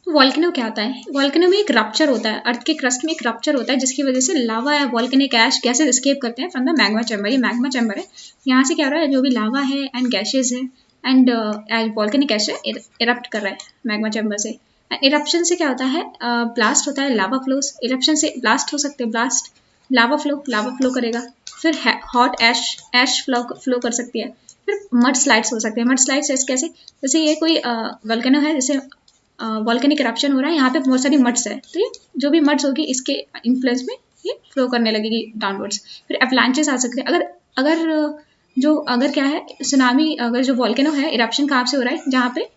तो वॉल्केनो क्या होता है? वॉल्केनो में एक रप्चर होता है, अर्थ के क्रस्ट में एक रप्चर होता है जिसकी वजह से लावा या वॉल्केनिक ऐश गैसेज एस्केप करते हैं फ्रॉम द मैग्मा चैम्बर। ये मैग्मा चैम्बर है, यहाँ से क्या हो रहा है, जो भी लावा है एंड गैसेज है एंड वॉल्केनिक ऐश है, इरप्ट कर रहा है मैग्मा चैम्बर से। इरप्शन से क्या होता है, ब्लास्ट होता है, लावा फ्लोस। इरप्शन से ब्लास्ट हो सकते हैं, ब्लास्ट लावा फ्लो करेगा। फिर हॉट ऐश फ्लो कर सकती है। फिर मड स्लाइड्स हो सकते हैं। मड स्लाइड्स कैसे, जैसे ये कोई वॉल्केनो है, जैसे वॉल्केनिक इरप्शन हो रहा है, यहाँ पे बहुत सारी मड्स है, तो ये जो भी मड्स होगी इसके इन्फ्लुएंस में ये फ्लो करने लगेगी डाउनवर्ड्स। फिर एवलांचेस आ सकते हैं। अगर क्या है, सुनामी, अगर जो वॉल्केनो है इरप्शन कहाँ से हो रहा है, जहाँ पे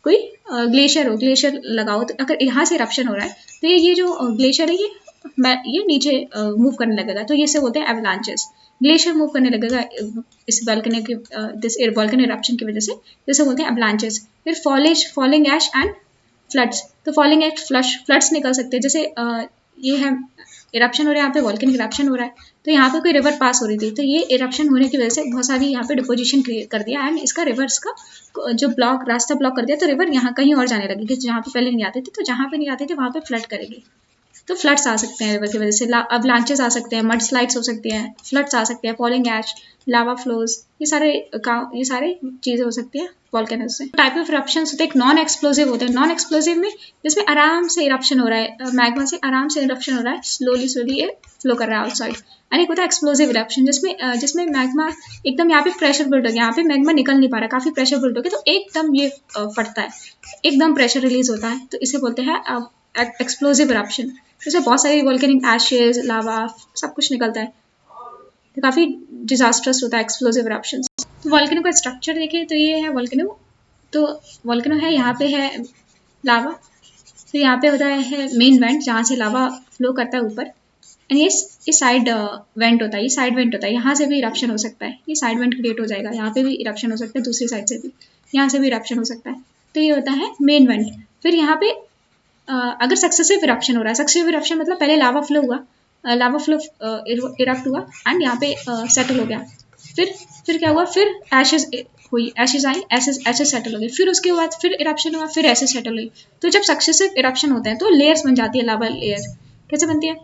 कोई ग्लेशियर लगाओ, तो अगर यहाँ से इरप्शन हो रहा है तो ये जो ग्लेशियर है ये नीचे मूव करने लगेगा, तो ये से बोलते हैं एवलांचेस। ग्लेशियर मूव करने लगेगा इस वॉल्केनो इरप्शन की वजह से, जैसे बोलते हैं एवलांचेस। फिर फॉलिंग ऐश एंड फ्लड्स। तो फॉलिंग ऐश फ्लड्स निकल सकते हैं, जैसे ये है इरप्शन हो रहा है, यहाँ पे वॉल्केनिक इरप्शन हो रहा है, तो यहाँ पे कोई रिवर पास हो रही थी, तो ये इरप्शन होने की वजह से बहुत सारी यहाँ पे डिपोजिशन क्रिएट कर दिया एंड इसका रिवर्स का जो रास्ता ब्लॉक कर दिया, तो रिवर यहाँ कहीं और जाने लगी, जहाँ पे पहले नहीं आते थे, तो जहाँ पे नहीं आते थे वहाँ पे फ्लड करेगी। तो फ्लड्स आ सकते हैं रिवर की वजह से, अवलांचेस आ सकते हैं, मड स्लाइड्स हो सकती हैं, फ्लड्स आ सकते हैं, फॉलिंग ऐश, लावा फ्लोज, ये सारे चीज़ें हो सकती हैं वॉल्केनोज से। टाइप ऑफ इरप्शंस होते हैं, एक नॉन एक्सप्लोजिव होते हैं। नॉन एक्सप्लोजिव में जिसमें आराम से इरप्शन हो रहा है, मैग्मा से आराम से इरप्शन हो रहा है, स्लोली ये फ्लो कर रहा है आउटसाइड। एंड एक होता है एक्सप्लोजिव इरप्शन, जिसमें मैग्मा एकदम यहाँ पे प्रेशर बिल्ड हो गया, यहाँ पे मैग्मा निकल नहीं पा रहा, काफी प्रेशर बिल्ड हो गया, तो एकदम ये फटता है, एकदम प्रेशर रिलीज होता है, तो इसे बोलते हैं एक्सप्लोजिव इरप्शन। इसमें बहुत सारी वॉल्केनिक एशेज, लावा, सब कुछ निकलता है, तो काफी डिजास्टर्स होता है एक्सप्लोजिव इरप्शन। वॉल्केनो का स्ट्रक्चर देखें तो ये है वॉल्केनो। तो वॉल्केनो है, यहाँ पे है लावा, तो यहाँ पे होता है मेन वेंट जहाँ से लावा फ्लो करता है ऊपर, एंड ये साइड वेंट होता है, ये साइड वेंट होता है, यहाँ से भी इरप्शन हो सकता है, ये साइड वेंट क्रिएट हो जाएगा, यहाँ पे भी इरप्शन हो सकता है, दूसरी साइड से भी, यहाँ से भी इरप्शन हो सकता है, तो ये होता है मेन वेंट। फिर यहाँ पे अगर सक्सेसिव इरप्शन हो रहा है, सक्सेसिव इरप्शन मतलब पहले लावा फ्लो हुआ, इरप्ट हुआ एंड यहाँ पे सेटल हो गया, फिर क्या हुआ, फिर एशेज हुई, एशेज आई, एशेज सेटल हो गई, फिर उसके बाद फिर इरप्शन हुआ, फिर एशेज सेटल हुई। तो जब सक्सेसिव इरप्शन होते हैं तो लेयर्स बन जाती है, लावा लेयर। कैसे बनती है,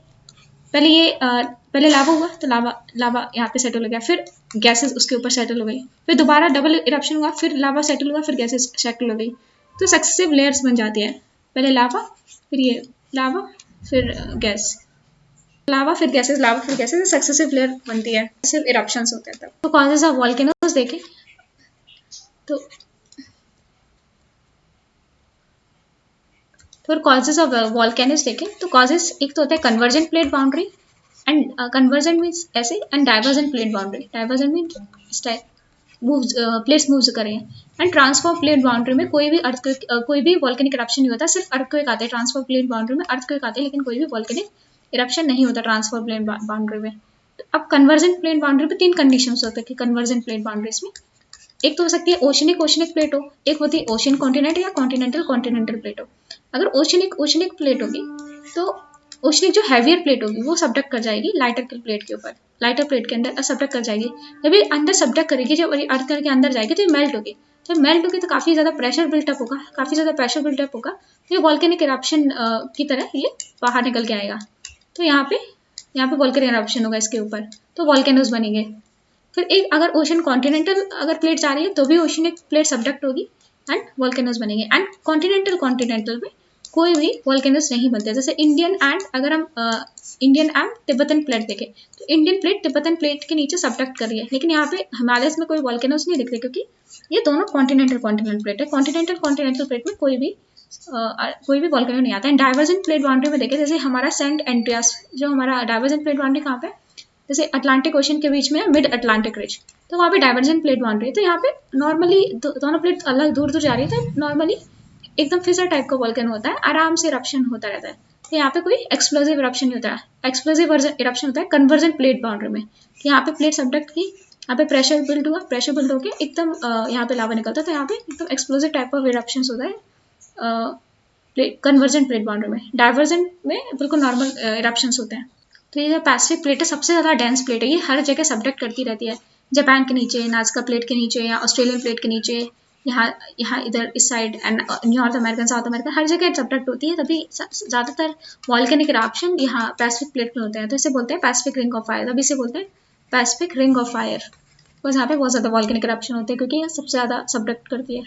पहले लावा हुआ तो लावा यहाँ पे सेटल हो गया, फिर गैसेस उसके ऊपर सेटल हो गई, फिर दोबारा डबल इरप्शन हुआ, फिर लावा सेटल हुआ, फिर गैसेस सेटल हो गई, तो सक्सेसिव लेयर्स बन जाती है, पहले लावा, फिर ये लावा, फिर गैस, लावा फिर गैसेस, लावा फिर गैसेस, सक्सेसिव लेयर बनती है, सिर्फ इरप्शंस होते हैं तब। तो कॉजेज ऑफ वॉल्केनोज देखें तो फिर कॉजेज ऑफ वॉल्केनोज देखें तो कॉजेज एक तो होता है convergent plate boundary, and convergent means ऐसे, and divergent plate boundary. Divergent means plates move करें, एंड ट्रांसफॉर्म प्लेट बाउंड्री में कोई भी वॉल्केनिक इरप्शन नहीं होता, सिर्फ अर्थक्वेक आते हैं। ट्रांसफॉर्म प्लेट बाउंड्री में अर्थक्वेक आते हैं, लेकिन कोई भी वॉल्केनिक इरप्शन नहीं होता ट्रांसफॉर्म प्लेट बाउंड्री में। तो अब कन्वर्जेंट प्लेट बाउंड्री पे 3 कंडीशंस होते हैं कि कन्वर्जेंट प्लेट बाउंड्रीज में, एक तो हो सकती है ओशनिक प्लेट हो, एक होती है ओशियन कॉन्टिनेंट या कॉन्टिनेंटल प्लेट हो। अगर ओशनिक प्लेट होगी तो ओशनिक जो हैवियर प्लेट होगी वो सबडक्ट कर जाएगी लाइटर प्लेट के ऊपर, लाइटर प्लेट के अंदर सबडक्ट कर जाएगी, जब ये अंदर सबडक्ट करेगी, जब अर्थ के अंदर जाएगी तो ये मेल्ट होगी, जब मेल्ट होगी तो काफी ज्यादा प्रेशर बिल्टअप होगा, तो ये वॉल्केनिक इरप्शन की तरह ये बाहर निकल के आएगा, तो यहाँ पे वॉल्केनिक इरप्शन होगा इसके ऊपर, तो वॉल्केनोज बनेंगे। फिर एक अगर ओशन कॉन्टिनेंटल अगर प्लेट जा रही है तो भी ओशनिक प्लेट सबडक्ट होगी एंड वॉल्केनोज बनेंगे, एंड कॉन्टिनेंटल में कोई भी वॉल्केनोज नहीं बनते। जैसे इंडियन एंड तिब्बतन प्लेट देखें तो इंडियन प्लेट तिब्बतन प्लेट के नीचे सबडक्ट कर रही है, लेकिन यहाँ पे हिमालय में कोई वॉल्केनोज नहीं दिख रहे, क्योंकि ये दोनों कॉन्टिनेंटल प्लेट है। कॉन्टिनेंटल प्लेट में कोई भी वॉल्केनो नहीं आता है। डाइवर्जेंट प्लेट बाउंड्री में देखें, जैसे हमारा सेंट एंड्रियास, जो हमारा डाइवर्जेंट प्लेट बाउंड्री कहाँ पे, जैसे अटलांटिक ओशन के बीच में है मिड अटलांटिक रिज, तो वहाँ पे डाइवर्जेंट प्लेट बाउंड्री है, तो यहाँ पे नॉर्मली दोनों प्लेट अलग दूर जा रही है, तो नॉर्मली एकदम फिसर टाइप का वॉल्केनो होता है, आराम से इरप्शन होता रहता है, तो यहाँ पे कोई एक्सप्लोजिव इरप्शन नहीं होता है। एक्सप्लोजिव इरप्शन होता है कन्वर्जेंट प्लेट बाउंड्री में, कि यहाँ पे प्लेट सबडक्ट की, यहाँ पे प्रेशर बिल्ड होकर एकदम यहाँ पे लावा निकलता है, तो यहाँ पे एकदम एक्सप्लोजिव टाइप ऑफ इरप्शन होता है कन्वर्जेंट प्लेट बाउंड्री में। डाइवर्जेंट में बिल्कुल नॉर्मल इरप्शन होते हैं। तो ये जो पैसिफिक प्लेट है सबसे ज़्यादा डेंस प्लेट है, ये हर जगह सबडक्ट करती रहती है, जापान के नीचे, नाज़का प्लेट के नीचे, या ऑस्ट्रेलियन प्लेट के नीचे, यहाँ यहाँ इधर इस side and North American South America हर जगह सब्डक्ट होती है, तभी ज़्यादातर वॉल्केनिक इरप्शन यहाँ पैसिफिक प्लेट में होते हैं, तो इसे बोलते हैं पैसिफिक रिंग ऑफ फायर, तभी इसे बोलते हैं पैसिफिक रिंग ऑफ फायर। बस यहाँ पे बहुत ज़्यादा वॉल्केनिक इरप्शन होते हैं क्योंकि ये सबसे ज़्यादा सब्डक्ट करती है,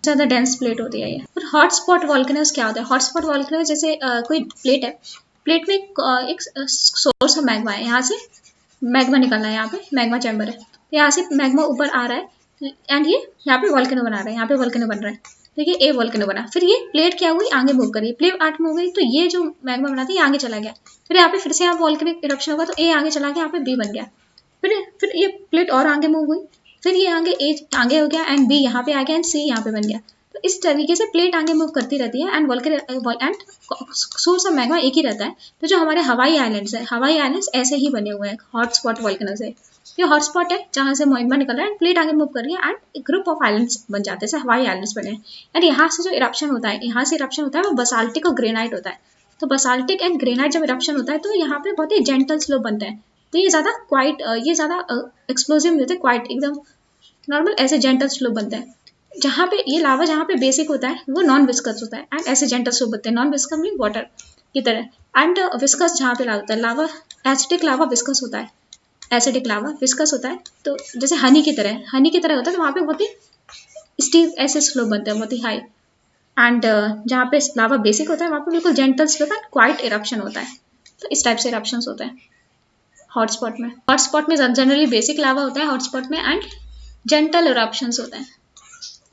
ज़्यादा डेंस प्लेट होती है ये। फिर हॉट स्पॉट वॉल्केनोज क्या होता है? हॉट स्पॉट वॉल्केनोज जैसे कोई प्लेट है, प्लेट में एक सोर्स ऑफ मैग्मा है, यहाँ से मैग्मा निकल रहा है, यहाँ पे मैग्मा चैम्बर है, यहाँ से मैग्मा ऊपर आ रहा है एंड ये यहाँ पे वॉल्केनो बना रहा है, यहाँ पे वॉल्केनो बन रहा है, देखिए ए वॉल्केनो बना। फिर ये प्लेट क्या हुई, आगे मूव करी, प्लेट आगे मूव गई तो ये जो मैग्मा बना था ये आगे चला गया, फिर यहाँ पे फिर से यहाँ वॉल्केनिक इरप्शन होगा तो ए आगे चला गया, यहाँ पे बी बन गया, फिर ये प्लेट और आगे मूव हुई, फिर ये आगे ए आगे हो गया एंड बी यहाँ पे आ गया एंड सी यहाँ पे बन गया। तो इस तरीके से प्लेट आगे मूव करती रहती है एंड सोर्स ऑफ मैग्मा एक ही रहता है। तो जो हमारे हवाई आइलैंड्स है, हवाई आइलैंड्स ऐसे ही बने हुए हैं हॉट स्पॉट वॉल्केनो से। ये हॉट स्पॉट है जहाँ से मैग्मा निकल रहा है, प्लेट आगे मूव कर रही है एंड एक ग्रुप ऑफ आइलैंड्स बन जाते हैं, जैसे हवाई आइलैंड्स बने हैं। एंड यहाँ से जो इरप्शन होता है, यहाँ से इरप्शन होता है वो बसाल्टिक और ग्रेनाइट होता है। तो बसाल्टिक एंड ग्रेनाइट जब इरप्शन होता है तो यहाँ पे बहुत ही जेंटल स्लोप बनते हैं, तो ये ज़्यादा क्वाइट, ये ज़्यादा एक्सप्लोजिव नहीं होते, क्वाइट एकदम नॉर्मल ऐसे जेंटल स्लोप बनते हैं। जहाँ पे ये लावा जहाँ पे बेसिक होता है वो नॉन विस्कस होता है एंड ऐसे जेंटल स्लोप बनते हैं, नॉन विस्कस मीन वाटर की तरह। एंड विस्कस जहाँ पे होता है लावा, एसिडिक लावा विस्कस होता है, एसिडिक लावा विस्कस होता है, तो जैसे हनी की तरह होता है, तो वहाँ पे बहुत ही स्टीव ऐसे स्लोप बनते हैं, बहुत ही हाई। एंड जहाँ पे लावा बेसिक होता है वहाँ पे बिल्कुल gentle slope and quite eruption होता है। तो इस टाइप से इरप्शंस होते हैं हॉटस्पॉट में। हॉटस्पॉट में जनरली बेसिक लावा होता है हॉटस्पॉट में एंड जेंटल इरप्शंस होते हैं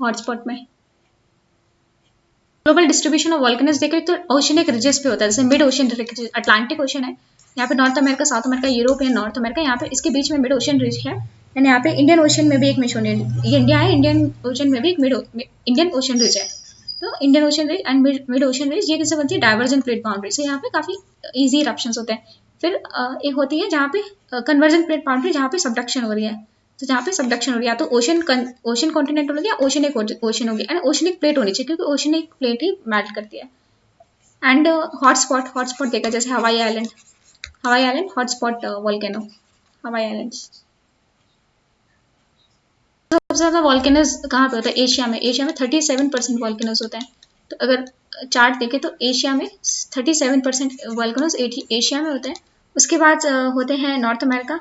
हॉटस्पॉट में। ग्लोबल डिस्ट्रीब्यूशन ऑफ वॉल्केनोज देखें तो ओशनिक रिजेस पे होता है, जैसे मिड ओशन, अटलांटिक ओशन है, यहाँ पे north America, south America, Europe है, नॉर्थ अमेरिका, यहाँ पे इसके बीच में मिड ओशन रिज है एंड यहाँ पे इंडियन ओशन में भी एक मिड ओशन, ये इंडिया है, इंडियन ओशन में भी एक इंडियन ओशन रिज है। तो Indian ocean ridge and mid ocean ridge ये किससे बनती है? डाइवर्जेंट प्लेट बाउंड्री से, यहाँ पे काफी ईजी इरप्शंस होते हैं। फिर एक होती है जहाँ पे कन्वर्जन प्लेट बाउंड्री, जहाँ पे सबडक्शन हो रही है, तो जहाँ पे सबडक्शन हो रही है तो ओशन कॉन्टिनेंट हो गया, ओशनिक ओशन हो गया एंड ओशनिक प्लेट होनी चाहिए क्योंकि ओशनिक प्लेट ही मेल्ट करती है। एंड हॉटस्पॉट देखा जैसे हवाई आइलैंड हॉटस्पॉट वॉल्केनो, हवाई आइलैंड्स। सबसे ज़्यादा वॉल्केनोज कहाँ पे होता है? एशिया में 37% वॉल्केनोज होते हैं। तो अगर चार्ट देखें तो एशिया में 37% वॉल्केनोज एशिया में होते हैं। उसके बाद होते हैं नॉर्थ अमेरिका,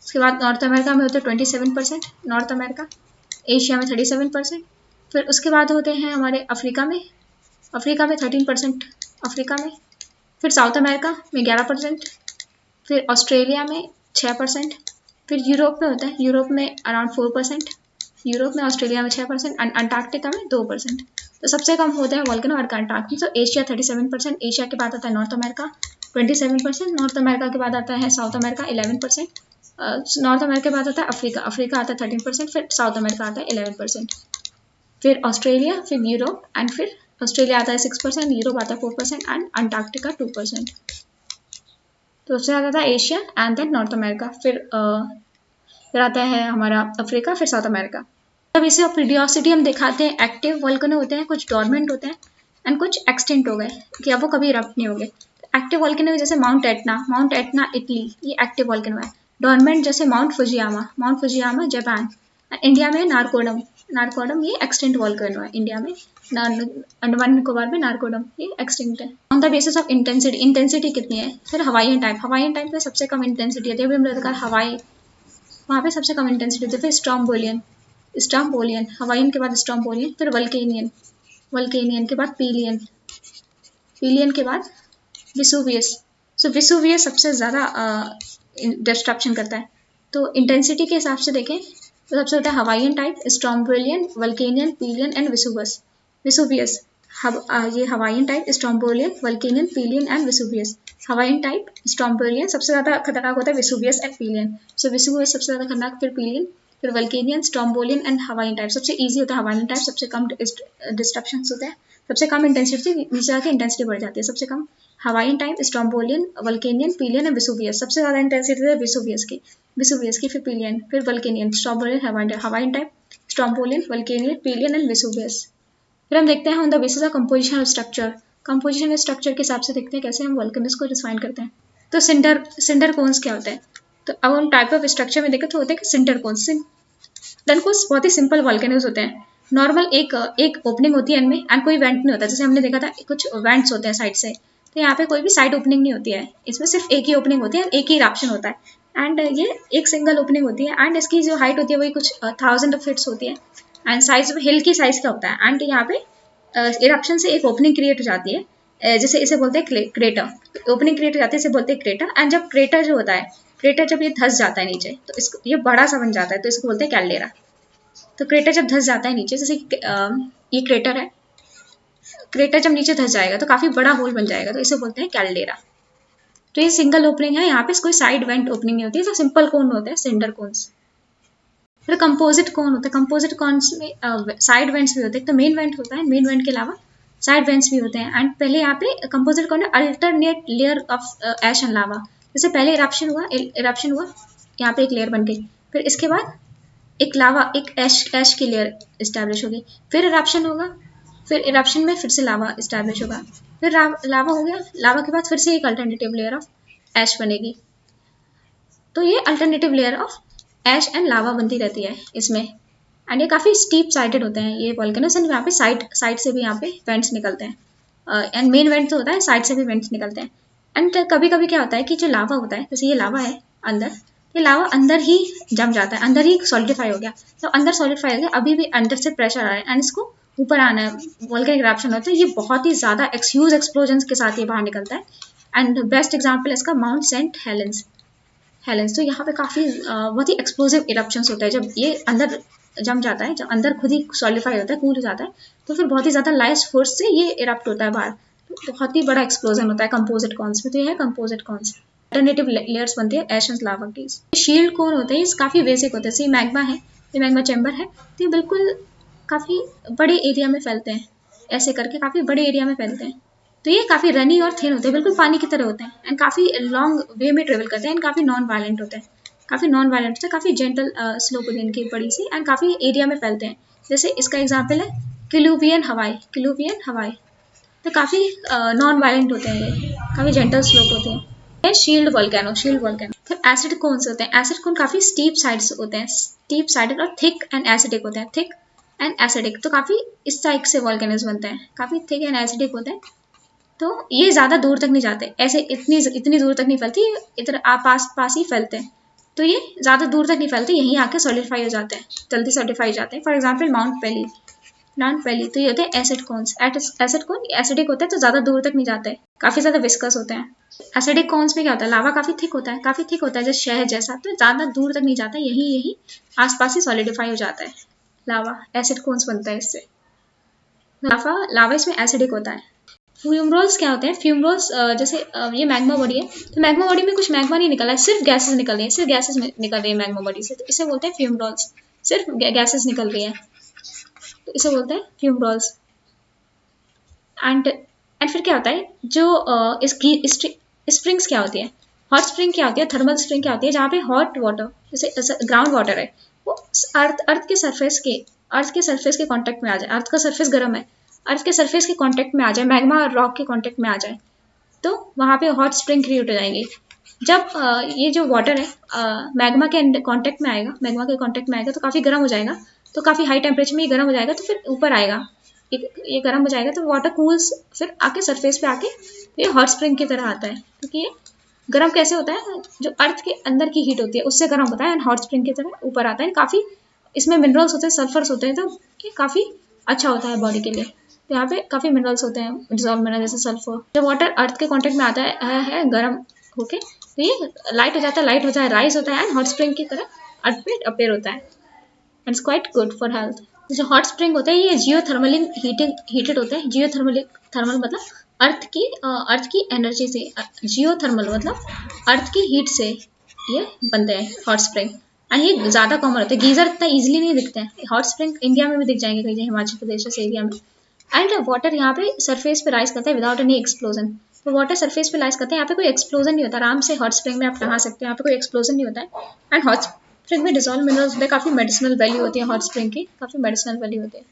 उसके बाद नॉर्थ अमेरिका में होते हैं 27% नॉर्थ अमेरिका, एशिया में 37%। फिर उसके बाद होते हैं हमारे अफ्रीका में 13% अफ्रीका में। फिर साउथ अमेरिका में 11%, फिर ऑस्ट्रेलिया में 6%, फिर यूरोप में होता है, यूरोप में अराउंड 4%, यूरोप में ऑस्ट्रेलिया में 6% एंड अंटार्कटिका में 2%। तो सबसे कम होता है वॉल्केनो अंटार्कटिका। तो एशिया 37%, एशिया के बाद आता है नॉर्थ अमेरिका 27%, नॉर्थ अमेरिका के बाद आता है साउथ अमेरिका 11%, नॉर्थ अमेरिका के बाद आता है अफ्रीका आता है 13%, फिर साउथ अमेरिका आता है 11%, फिर ऑस्ट्रेलिया, फिर यूरोप एंड फिर ऑस्ट्रेलिया आता है 6%, यूरोप आता है 4% एंड अंटार्कटिका 2%। तो सबसे ज़्यादा था Asia and then North America, फिर आता है हमारा अफ्रीका, फिर साउथ अमेरिका। अब इसे पीरियोडिसिटी हम दिखाते हैं, एक्टिव वॉल्केनो होते हैं, कुछ डॉर्मेंट होते हैं एंड कुछ एक्सटिंक्ट हो गए कि अब वो कभी इरप्ट नहीं होंगे। एक्टिव वॉल्केनो जैसे माउंट एटना इटली, ये एक्टिव वॉल्केनो है। डॉर्मेंट जैसे माउंट फुजियामा जापान। इंडिया में नारकोडम ये एक्सटिंक्ट वॉल्केनो है इंडिया में, अंडमान निकोबार में नारकोडम ये एक्सटिंक्ट है। On the basis of intensity कितनी है? फिर हवाईयन टाइप पे सबसे कम इंटेंसिटी होती है, अभी हमने देखा हवाई, वहाँ पे सबसे कम इंटेंसिटी होती है। फिर स्ट्रॉम्बोलियन, हवाईयन के बाद स्ट्रॉम्बोलियन, फिर वल्केनियन के बाद पीलियन के बाद विसुवियस। सो विसुवियस सबसे ज़्यादा डिस्ट्रप्शन करता है। तो इंटेंसिटी के हिसाब से देखें तो सबसे होता है Hawaiian type, Strombolian, Vulcanian, Pelean and Vesuvius. ये Hawaiian type, Strombolian, Vulcanian, Pelean and Vesuvius. Hawaiian type, Strombolian, सबसे ज़्यादा खतरनाक होता है Vesuvius and Pelean. So Vesuvius सबसे ज़्यादा खतरनाक, फिर पीलियन, फिर Vulcanian, Strombolian and Hawaiian type. सबसे ईजी होता है हवाईयन टाइप, सबसे कम डिस्ट्रप्शन होते हैं, सबसे कम इंटेंसिटी, नीचे जाके इंटेंसिटी बढ़ जाती है। सबसे कम Hawaiian type, Strombolian, Vulcanian, Pelean and Vesuvius. सबसे ज़्यादा इंटेंसिटी है विसुवियस की, फिर पीलियन, फिर Vulcanian, Strombolian, Hawaiian type, Strombolian, Vulcanian, Pelean and Vesuvius. फिर हम देखते हैं on the basis of composition of structure के हिसाब से देखते हैं कैसे हम वॉल्केनोज को डिफाइन करते हैं। तो सिंडर कोन्स क्या होता है? तो अब हम टाइप ऑफ स्ट्रक्चर में देखें तो होते हैं कि सिंडर कोन्स बहुत ही सिंपल वॉल्केनोज होते हैं। नॉर्मल एक एक ओपनिंग होती है इनमें एंड कोई वेंट नहीं होता, जैसे हमने देखा था कुछ वेंट्स होते हैं साइड से, तो यहाँ पे कोई भी साइड ओपनिंग नहीं होती है, इसमें सिर्फ एक ही ओपनिंग होती है, एक ही इरप्शन होता है एंड ये एक सिंगल ओपनिंग होती है एंड इसकी जो हाइट होती है वही कुछ 1000 फीट्स होती है एंड साइज हिल की साइज का होता है एंड यहाँ पे इरप्शन से एक ओपनिंग क्रिएट हो जाती है, जैसे इसे बोलते हैं क्रेटर, ओपनिंग क्रिएट हो जाती है इसे बोलते हैं क्रेटर एंड जब क्रेटर जो होता है, क्रेटर जब ये धंस जाता है नीचे तो इसको ये बड़ा सा बन जाता है तो इसको बोलते हैं कैल्डेरा। तो क्रेटर जब धंस जाता है नीचे, जैसे ये क्रेटर है, क्रेटर जब नीचे धंस जाएगा तो काफी बड़ा होल बन जाएगा तो इसे बोलते हैं कैल्डेरा। तो ये सिंगल ओपनिंग है, यहाँ पे कोई साइड वेंट ओपनिंग नहीं होती है, तो सिंपल कोन होते हैं सिंडर कोन्स। फिर कंपोजिट कोन होता है, कंपोजिट कोन्स में साइड वेंट्स भी होते हैं, तो मेन वेंट होता है, मेन वेंट के अलावा साइड वेंट्स भी होते हैं एंड पहले यहाँ पे कंपोजिट कोन है alternate layer of ash and lava, जैसे पहले इरप्शन हुआ यहाँ पे एक लेयर बन गई, फिर इसके बाद एक लावा एक ऐश की लेयर इस्टेब्लिश होगी, फिर इरप्शन होगा, फिर इरप्शन में फिर से लावा इस्टेब्लिश होगा, फिर लावा हो गया, लावा के बाद फिर से एक अल्टरनेटिव लेयर ऑफ ऐश बनेगी। तो ये alternative layer of ash and lava बनती रहती है इसमें एंड ये काफ़ी स्टीप साइडेड होते हैं ये वॉल्केनोस एंड यहाँ पे साइड से भी यहाँ पे वेंट्स निकलते हैं एंड मेन वेंट तो होता है, साइड से भी वेंट्स निकलते हैं एंड कभी कभी क्या होता है कि जो लावा होता है, जैसे ये लावा है अंदर, ये लावा अंदर ही जम जाता है, अंदर ही सॉलिडिफाई हो गया, तो अंदर सॉलिडिफाई हो गया, अभी भी अंदर से प्रेशर आ रहा है एंड इसको ऊपर आना है, वोल्केनिक इरप्शन होता है, ये बहुत ही ज़्यादा ह्यूज एक्सप्लोजन के साथ ये बाहर निकलता है एंड बेस्ट एग्जाम्पल है इसका माउंट सेंट हेलेंस। तो यहाँ पे काफ़ी बहुत ही एक्सप्लोजिव इरप्शंस होता है, जब ये अंदर जम जाता है, जब अंदर खुद ही सॉलिडिफाई होता है, कूल हो जाता है, तो फिर बहुत ही ज़्यादा लाइस फोर्स से ये इरप्ट होता है बाहर, तो बहुत ही बड़ा एक्सप्लोजन होता है कंपोजिट कॉन्स में। तो ये है कंपोजिट कॉन्स, अल्टरनेटिव लेयर्स बनती है ऐश एंड लावा की। शील्ड कोन होते हैं, ये काफ़ी बेसिक होते हैं, जैसे मैग्मा है, ये मैग्मा चैम्बर है, तो ये बिल्कुल काफ़ी बड़े एरिया में फैलते हैं, ऐसे करके काफ़ी बड़े एरिया में फैलते हैं, तो ये काफ़ी रनी और थिन होते हैं, बिल्कुल पानी की तरह होते हैं एंड काफ़ी लॉन्ग वे में ट्रेवल करते हैं एंड काफ़ी नॉन वायलेंट होते हैं, काफ़ी नॉन वायलेंट होते हैं, काफ़ी जेंटल स्लोप होती है इनकी बड़ी सी एंड काफ़ी एरिया में फैलते हैं। जैसे इसका एग्जाम्पल है किलुवियन हवाई, तो काफ़ी नॉन वायलेंट होते हैं, ये काफ़ी जेंटल स्लोप होते हैं। शील्ड वोल्केनो फिर एसिड कोन्स होते हैं, एसिड कोन काफ़ी स्टीप साइड्स होते हैं, स्टीप साइडेड और थिक एंड एसिडिक होते हैं, थिक एंड एसिडिक, तो काफ़ी इस टाइप से वोल्केनोज बनते हैं, काफ़ी थिक एंड एसिडिक होते हैं, तो ये ज़्यादा दूर तक नहीं जाते, ऐसे इतनी दूर तक नहीं फैलती, इधर पास ही फैलते हैं, तो ये ज़्यादा दूर तक नहीं फैलते, यहीं आके सॉलिडिफाई हो जाते हैं, जल्दी सॉलिडिफाई हो जाते हैं। फॉर एग्जाम्पल माउंट पेली, तो ये होते हैं एसिड कोन्स, एसिड कोन एसिडिक होते हैं, तो ज़्यादा दूर तक नहीं जाते, काफ़ी ज़्यादा विस्कस होते हैं। एसिडिक कोन्स में क्या होता है, लावा काफ़ी थिक होता है, जैसे शहद जैसा, तो ज़्यादा दूर तक नहीं जाता, यहीं आसपास ही सॉलिडिफाई हो जाता है लावा, एसिड कोन्स बनता है इससे। लावा इसमें एसिडिक होता है। फ्यूमरोल्स क्या होते हैं, फ्यूमरोल्स जैसे ये मैग्मा बॉडी है, तो मैग्मा बॉडी में कुछ मैग्मा नहीं निकला है, सिर्फ गैसेस निकल रही है, सिर्फ गैसेस निकल रही है मैग्मा बॉडी से, तो इसे बोलते हैं फ्यूमरोल्स, सिर्फ गैसेस निकल रही है, तो इसे बोलते हैं फ्यूमरोल्स। एंड फिर क्या होता है, जो इसकी स्प्रिंग्स क्या होती है, हॉट स्प्रिंग क्या होती है, थर्मल स्प्रिंग क्या होती है, जहाँ पे हॉट वाटर जैसे ग्राउंड वाटर है, वो अर्थ के सरफेस के कांटेक्ट में आ जाए, अर्थ का सरफेस गर्म है, अर्थ के सरफेस के कांटेक्ट में आ जाए, मैग्मा और रॉक के कांटेक्ट में आ जाए, तो वहाँ पे हॉट स्प्रिंग क्रिएट हो जाएंगे। जब ये जो वाटर है मैग्मा के कांटेक्ट में आएगा, तो काफ़ी गर्म हो जाएगा, तो काफ़ी हाई टेम्परेचर में ये गर्म हो जाएगा, तो फिर ऊपर आएगा, ये गर्म हो जाएगा, तो वाटर कूल्स, फिर आके सरफेस पे आके ये हॉट स्प्रिंग की तरह आता है, क्योंकि ये गर्म कैसे होता है, जो अर्थ के अंदर की हीट होती है उससे गर्म होता है एंड हॉट स्प्रिंग की तरह ऊपर आता है, काफ़ी इसमें मिनरल्स होते हैं, सल्फर्स होते हैं, तो ये काफ़ी अच्छा होता है बॉडी के लिए। तो यहाँ पे काफ़ी मिनरल्स होते हैं, डिजॉल्व मिनरल जैसे सल्फर, जब वाटर अर्थ के कॉन्टेक्ट में आता है गर्म होके, तो ये लाइट हो जाता है, राइज होता है एंड हॉट स्प्रिंग की तरह अर्थ पे अपेयर होता है and it's quite good for health. जो हॉट स्प्रिंग होता है ये जियोथर्मली हीटेड होते हैं, थर्मल मतलब अर्थ की एनर्जी से, जियोथर्मल मतलब अर्थ की हीट से ये बनते हैं हॉट स्प्रिंग एंड ये ज़्यादा कॉमन होते हैं, गीजर इतना इजीली नहीं दिखते हैं, हॉट स्प्रिंग इंडिया में भी दिख जाएंगे कहीं, हिमाचल प्रदेश जैसे एरिया में, एंड वाटर यहाँ पे सरफेस पे राइज करता है विदाउट एनी एक्सप्लोजन, तो वाटर सरफेस पे राइज करते हैं, यहाँ पे कोई एक्सप्लोजन नहीं होता, आराम से हॉट स्प्रिंग में आप नहा सकते हैं, यहाँ पे कोई एक्सप्लोजन नहीं होता है एंड हॉट स्प्रिंग में डिजॉल्व मिनरल्स होते हैं, काफ़ी मेडिसिनल वैल्यू होती है हॉट स्प्रिंग की, काफ़ी मेडिसिनल वैल्यू होती है,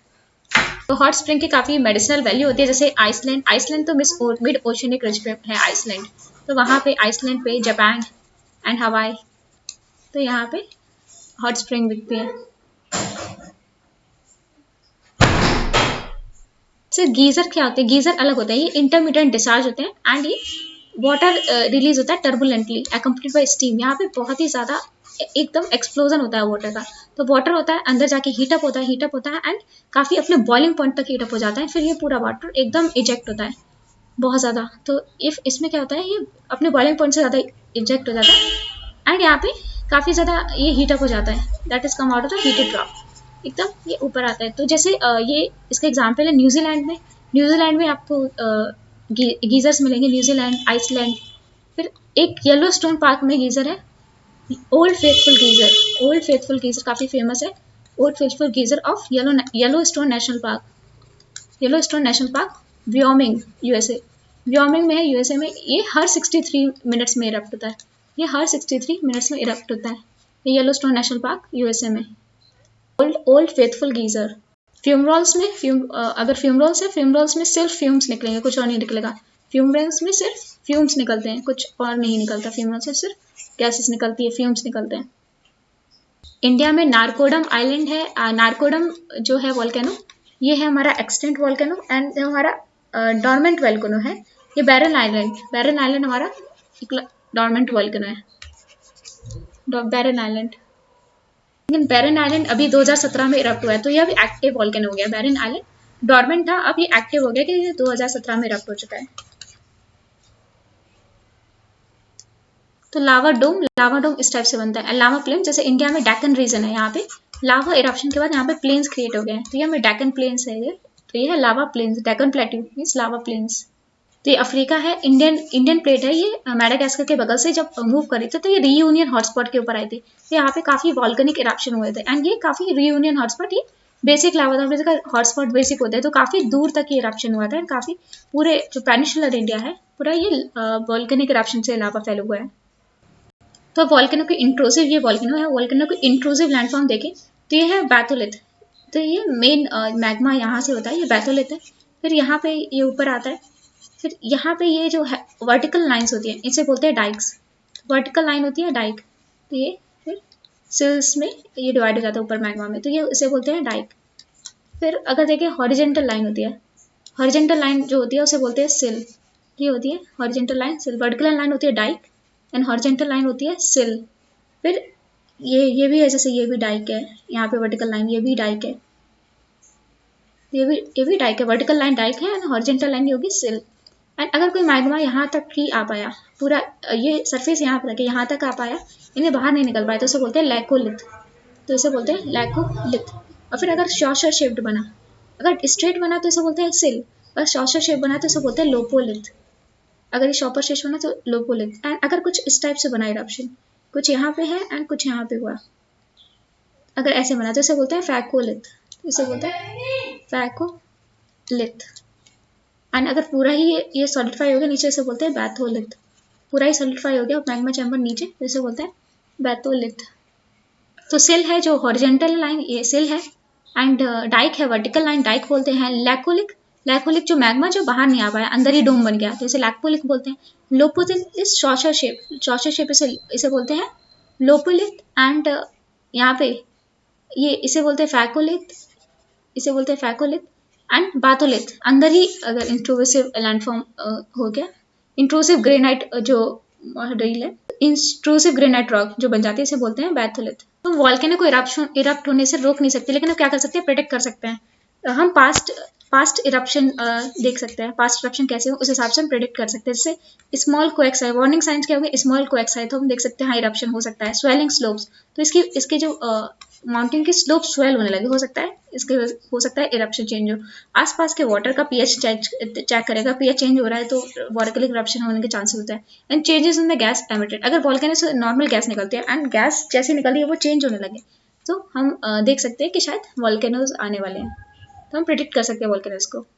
तो हॉट स्प्रिंग की काफ़ी मेडिसिनल वैल्यू होती है। जैसे आइसलैंड तो मिड ओशनिक रिज पे है आइसलैंड, तो वहाँ पे आइसलैंड पे जापान एंड हवाई, तो यहाँ पे हॉट स्प्रिंग दिखती है। सिर्फ गीजर क्या होते हैं, गीजर अलग होता है, ये इंटरमीडिएट डिस्चार्ज होते हैं एंड ये वाटर रिलीज होता है टर्बुलेंटली अकम्पनीड बाय स्टीम। यहाँ पे बहुत ही ज़्यादा एकदम एक्सप्लोजन होता है वाटर का। तो वाटर होता है अंदर जाके हीटअप होता है एंड काफ़ी अपने बॉइलिंग पॉइंट तक हीटअप हो जाता है, फिर ये पूरा वाटर एकदम इजेक्ट होता है बहुत ज़्यादा। तो इफ इसमें क्या होता है, ये अपने बॉइलिंग पॉइंट से ज़्यादा इजेक्ट हो जाता है एंड यहाँ पे काफ़ी ज़्यादा ये हीटअप हो जाता है, that is come out of the heated drop, एकदम ये ऊपर आता है। तो जैसे ये इसका एग्जाम्पल है न्यूजीलैंड में आपको गीजर्स मिलेंगे, न्यूजीलैंड, आइसलैंड। फिर एक येलो स्टोन पार्क में गीजर है, ओल्ड फेथफुल गीजर काफ़ी फेमस है, Old Faithful geyser of Yellowstone National Park Wyoming USA. Wyoming में है यूएसए में, ये हर 63 मिनट्स में इरप्ट होता है, ये हर 63 मिनट्स में इरप्ट होता है, ये Yellowstone National Park USA में। Old Faithful geyser. फ्यूमरॉल्स में अगर फ्यूमरॉल्स में सिर्फ फ्यूम्स निकलेंगे, कुछ और नहीं निकलेगा। फ्यूमरॉल्स में सिर्फ फ्यूम्स निकलते हैं, कुछ और नहीं निकलता। फ्यूमरॉल से सिर्फ गैसेस निकलती है, फ्यूम्स निकलते हैं। इंडिया में नारकोडम आइलैंड है, नारकोडम जो है वॉल्केनो, ये है हमारा एक्सटेंट वॉल्केनो एंड जो हमारा डॉर्मेंट वॉल्केनो है ये बैरन आइलैंड हमारा डॉर्मेंट वॉल्केनो है, बैरन आइलैंड। लेकिन बैरन आइलैंड अभी 2017 में इरप्ट हुआ है, तो ये अभी एक्टिव वॉल्केनो हो गया। बैरन आइलैंड डॉर्मेंट था, अब ये एक्टिव हो गया कि ये 2017 में इरप्ट हो चुका है। तो लावा डोम इस टाइप से बनता है। लावा प्लेन, जैसे इंडिया में डेक्कन रीजन है, यहाँ पे लावा इरप्शन के बाद यहाँ पे प्लेन्स क्रिएट हो गए हैं, तो ये हमें डेक्कन प्लेन्स है ये। तो ये है लावा प्लेन्स, डेक्कन प्लेट्यू मीन्स लावा प्लेन्स। तो ये अफ्रीका है, इंडियन प्लेट है, ये मेडागास्कर के बगल से जब मूव करी थी तो ये रीयूनियन हॉटस्पॉट के ऊपर आई थी। तो यहाँ पे काफी वॉल्केनिक इरप्शन हुए थे एंड ये काफी रीयूनियन हॉटस्पॉट, ये बेसिक लावा हॉटस्पॉट बेसिक होते हैं, तो काफी दूर तक ये इरप्शन हुआ था एंड काफी पूरे जो पेनिनसुलर इंडिया है पूरा ये वॉल्केनिक इरप्शन से लावा फैला हुआ है। तो वॉल्केनो के इंट्रूसिव, ये वॉल्केनो है, वॉल्केनो के इंट्रूसिव लैंडफॉर्म देखें तो ये है बैथोलिथ। तो ये मेन मैग्मा यहाँ से होता है, ये बैथोलिथ है। फिर यहाँ पे ये ऊपर आता है, फिर यहाँ पे ये जो है वर्टिकल लाइंस होती हैं, इसे बोलते हैं डाइक्स। वर्टिकल लाइन होती है डाइक, तो ये फिर सिल्स में ये डिवाइड हो जाता है ऊपर मैग्मा में, तो ये इसे बोलते हैं डाइक। फिर अगर देखें हॉरिजेंटल लाइन होती है, हॉरिजेंटल लाइन जो होती है उसे बोलते हैं सिल, ये होती है हॉरिजेंटल लाइन सिल। वर्टिकल लाइन होती है डाइक एंड हॉरिजेंटल लाइन होती है सिल। फिर ये भी है, जैसे ये भी डाइक है, यहाँ पे वर्टिकल लाइन, ये भी डाइक है, ये भी डाइक है, वर्टिकल लाइन डाइक है एंड हॉरिजेंटल लाइन ये होगी सिल। एंड अगर कोई मैग्मा यहाँ तक ही आ पाया, पूरा ये सरफेस यहाँ पर यहाँ तक आ पाया, इन्हें बाहर नहीं निकल पाया, तो इसे बोलते हैं लैकोलिथ, तो इसे बोलते हैं लैकोलिथ। और फिर अगर शॉर्टर शेप्ड बना, अगर स्ट्रेट बना तो इसे बोलते हैं सिल, और शॉर्टर शेप बना तो इसे बोलते हैं लोपोलिथ। अगर ये शॉपर शेष होना तो लोपोलिथ। एंड अगर कुछ इस टाइप से बना इरप्शन, कुछ यहाँ पे है एंड कुछ यहाँ पे हुआ, अगर ऐसे बना तो इसे बोलते हैं फैकोलिथ, इसे बोलते हैं फैकोलिथ। एंड अगर पूरा ही ये सॉलिडिफाई हो गया नीचे, इसे बोलते हैं बैथोलिथ। पूरा ही सॉलिडिफाई हो गया मैग्मा चैम्बर नीचे, तो इसे बोलते हैं बैथोलिथ। तो सिल है जो हॉरिजेंटल लाइन, ये सिल है एंड डाइक है वर्टिकल लाइन, डाइक बोलते हैं। लैकोलिक जो मैग्मा जो बाहर नहीं आ पाया, अंदर ही डोम बन गया, तो इसे लैकोलिक बोलते हैं। लोपोलिथ इज शॉर्टर शेप, इसे बोलते हैं लोपोलिथ। एंड यहाँ पे ये इसे बोलते हैं फैकोलिथ, एंड बाथोलिथ। अंदर ही अगर इंट्रूसिव लैंडफॉर्म हो गया, इंट्रूसिव ग्रेनाइट जो रील है, इंट्रूसिव ग्रेनाइट रॉक जो बन जाती है, इसे बोलते हैं बैथोलिथ। तो वॉल्केनो को इरप्ट होने से रोक नहीं सकते, लेकिन अब क्या कर सकते हैं, प्रेडिक्ट कर सकते हैं। हम पास्ट इरप्शन देख सकते हैं, पास्ट इरप्शन कैसे हो उस हिसाब से हम प्रेडिक्ट कर सकते हैं। जैसे स्मॉल कोएक्स है, वार्निंग साइंस क्या हो गया, स्मॉल कोएक्स है, तो हम देख सकते हैं हाँ इरप्शन हो सकता है। स्वेलिंग स्लोप्स, तो इसके जो माउंटेन की स्लोप स्वेल होने लगे, हो सकता है इरप्शन चेंज हो। आसपास के वाटर का पीएच चेक करेगा, पीएच चेंज हो रहा है तो वॉल्केनिक इरप्शन होने के चांसेस होता है। And changes in the gas emitted, अगर वॉल्केनो से नॉर्मल गैस निकलती है एंड गैस जैसे निकली है वो चेंज होने लगे, तो हम देख सकते हैं कि शायद वॉल्केनोज आने वाले हैं, तो हम प्रेडिक्ट कर सकते हैं वॉल्केनोज को।